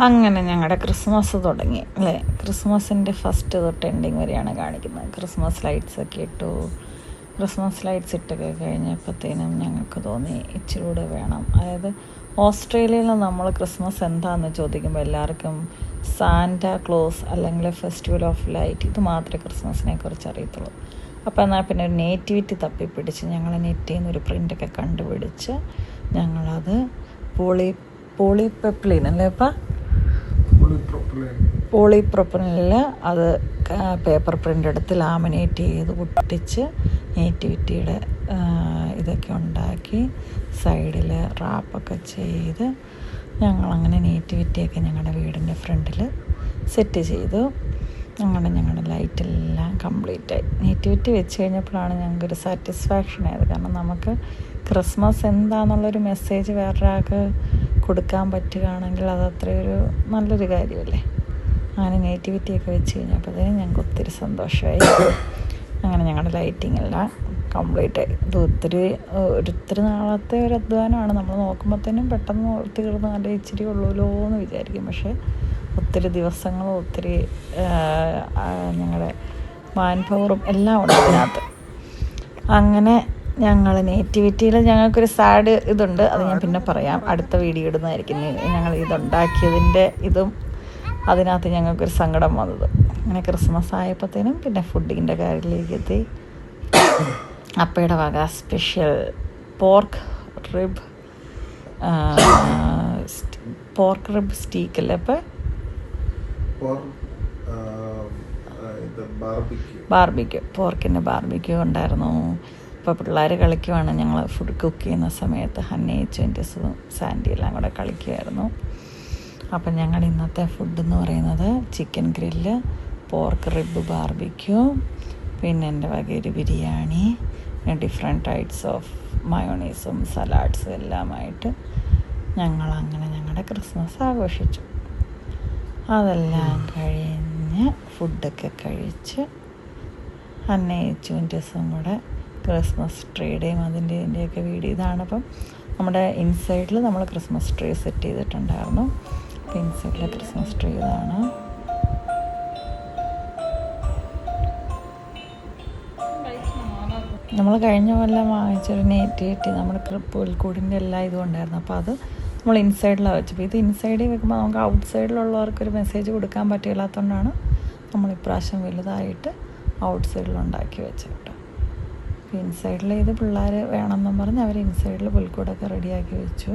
അങ്ങനെ ഞങ്ങളുടെ ക്രിസ്മസ് തുടങ്ങി അല്ലേ. ക്രിസ്മസിൻ്റെ ഫസ്റ്റ് തൊട്ട് എൻഡിങ് വരെയാണ് കാണിക്കുന്നത്. ക്രിസ്മസ് ലൈറ്റ്സ് ഒക്കെ ഇട്ടു. ക്രിസ്മസ് ലൈറ്റ്സ് ഇട്ടൊക്കെ കഴിഞ്ഞപ്പോഴത്തേനും ഞങ്ങൾക്ക് തോന്നി ഇച്ചിരി കൂടെ വേണം. അതായത് ഓസ്ട്രേലിയയിൽ നമ്മൾ ക്രിസ്മസ് എന്താണെന്ന് ചോദിക്കുമ്പോൾ എല്ലാവർക്കും സാന്റാ ക്ലോസ് അല്ലെങ്കിൽ ഫെസ്റ്റിവൽ ഓഫ് ലൈറ്റ് ഇത് മാത്രമേ ക്രിസ്മസിനെ കുറിച്ച് അറിയത്തുള്ളൂ. അപ്പോൾ എന്നാൽ പിന്നെ ഒരു നേറ്റിവിറ്റി തപ്പിപ്പിടിച്ച് ഞങ്ങൾ നെറ്റിൽ നിന്ന് ഒരു പ്രിൻ്റൊക്കെ കണ്ടുപിടിച്ച് ഞങ്ങളത് പോളിപെപ്ലിൻ അല്ലേ ഇപ്പം പോളിപ്രൊപ്പലിൽ അത് പേപ്പർ പ്രിൻ്റ് എടുത്ത് ലാമിനേറ്റ് ചെയ്ത് ഒട്ടിച്ച് നേറ്റിവിറ്റിയുടെ ഇതൊക്കെ ഉണ്ടാക്കി സൈഡിൽ റാപ്പൊക്കെ ചെയ്ത് ഞങ്ങളങ്ങനെ നേറ്റിവിറ്റിയൊക്കെ ഞങ്ങളുടെ വീടിൻ്റെ ഫ്രണ്ടിൽ സെറ്റ് ചെയ്തു. അങ്ങനെ ഞങ്ങളുടെ ലൈറ്റെല്ലാം കംപ്ലീറ്റായി. നേറ്റിവിറ്റി വെച്ച് കഴിഞ്ഞപ്പോഴാണ് ഞങ്ങൾക്കൊരു സാറ്റിസ്ഫാക്ഷൻ ആയത്. കാരണം നമുക്ക് ക്രിസ്മസ് എന്താണെന്നുള്ളൊരു മെസ്സേജ് വേറൊരാൾക്ക് കൊടുക്കാൻ പറ്റുകയാണെങ്കിൽ അത് അത്രയൊരു നല്ലൊരു കാര്യമല്ലേ. അങ്ങനെ നേറ്റിവിറ്റിയൊക്കെ വെച്ച് കഴിഞ്ഞപ്പോഴത്തേനും ഞങ്ങൾക്ക് ഒത്തിരി സന്തോഷമായി. അങ്ങനെ ഞങ്ങളുടെ ലൈറ്റിംഗ് എല്ലാം കംപ്ലീറ്റായി. ഇത് ഒത്തിരി നാളത്തെ ഒരു അധ്വാനമാണ്. നമ്മൾ നോക്കുമ്പോഴത്തേനും പെട്ടെന്ന് തീർന്ന് നല്ല ഇച്ചിരി ഉള്ളൂല്ലോ എന്ന് വിചാരിക്കും. പക്ഷേ ഒത്തിരി ദിവസങ്ങളും ഒത്തിരി ഞങ്ങളുടെ മാൻ പവറും എല്ലാം ഉണ്ട് അതിനകത്ത്. അങ്ങനെ ഞങ്ങൾ നേറ്റിവിറ്റിയിൽ ഞങ്ങൾക്കൊരു സാഡ് ഇതുണ്ട്, അത് ഞാൻ പിന്നെ പറയാം, അടുത്ത വീഡിയോ ഇടുന്നതായിരിക്കും. ഞങ്ങൾ ഇതുണ്ടാക്കിയതിൻ്റെ ഇതും അതിനകത്ത് ഞങ്ങൾക്കൊരു സങ്കടം വന്നത്. അങ്ങനെ ക്രിസ്മസ് ആയപ്പോഴത്തേനും പിന്നെ ഫുഡിൻ്റെ കാര്യത്തിലേക്ക് എത്തി. അപ്പയുടെ വക സ്പെഷ്യൽ പോർക്ക് റിബ് സ്റ്റീക്ക് അല്ലേ അപ്പം ബാർബിക്യൂ, പോർക്കിൻ്റെ ബാർബിക്യൂ ഉണ്ടായിരുന്നു. ഇപ്പോൾ പിള്ളേർ കളിക്കുവാണ്. ഞങ്ങൾ ഫുഡ് കുക്ക് ചെയ്യുന്ന സമയത്ത് ഹന്നേച്ചും സാൻഡി എല്ലാം കൂടെ കളിക്കുമായിരുന്നു. അപ്പം ഞങ്ങൾ ഇന്നത്തെ ഫുഡ് എന്ന് പറയുന്നത് chicken grill, pork rib barbecue, പിന്നെ എൻ്റെ വകയൊരു ബിരിയാണി, പിന്നെ ഡിഫറെൻറ്റ് ടൈപ്സ് ഓഫ് മയോണീസും സലാഡ്സും എല്ലാമായിട്ട് ഞങ്ങളങ്ങനെ ഞങ്ങളുടെ ക്രിസ്മസ് ആഘോഷിച്ചു. അതെല്ലാം കഴിഞ്ഞ് ഫുഡൊക്കെ കഴിച്ച് ഹന്നേച്ചും ടെസ്സും കൂടെ ക്രിസ്മസ് ട്രീയുടെയും ഇതിൻ്റെയൊക്കെ വീഡിയോ ഇതാണിപ്പം. നമ്മുടെ ഇൻസൈഡിൽ നമ്മൾ ക്രിസ്മസ് ട്രീ സെറ്റ് ചെയ്തിട്ടുണ്ടായിരുന്നു. അപ്പോൾ ഇൻസൈഡിലെ ക്രിസ്മസ് ട്രീ ഇതാണ്. നമ്മൾ കഴിഞ്ഞ കൊല്ലം വാങ്ങിച്ചൊരു നേറ്റിവിറ്റി നമ്മുടെ പുൽക്കൂടിൻ്റെ എല്ലാ ഇതും ഉണ്ടായിരുന്നു. അപ്പോൾ അത് നമ്മൾ ഇൻസൈഡിലാണ് വെച്ചപ്പോൾ ഇത് ഇൻസൈഡിൽ വെക്കുമ്പോൾ നമുക്ക് ഔട്ട് സൈഡിലുള്ളവർക്കൊരു മെസ്സേജ് കൊടുക്കാൻ പറ്റില്ലാത്തതുകൊണ്ടാണ് നമ്മൾ ഇപ്രാവശ്യം വലുതായിട്ട് ഔട്ട് സൈഡിലുണ്ടാക്കി വെച്ചത് കേട്ടോ. ഇൻസൈഡിൽ ഇത് പിള്ളേർ വേണമെന്നും പറഞ്ഞ് അവർ ഇൻസൈഡിൽ പുൽക്കൂടൊക്കെ റെഡിയാക്കി വെച്ചു.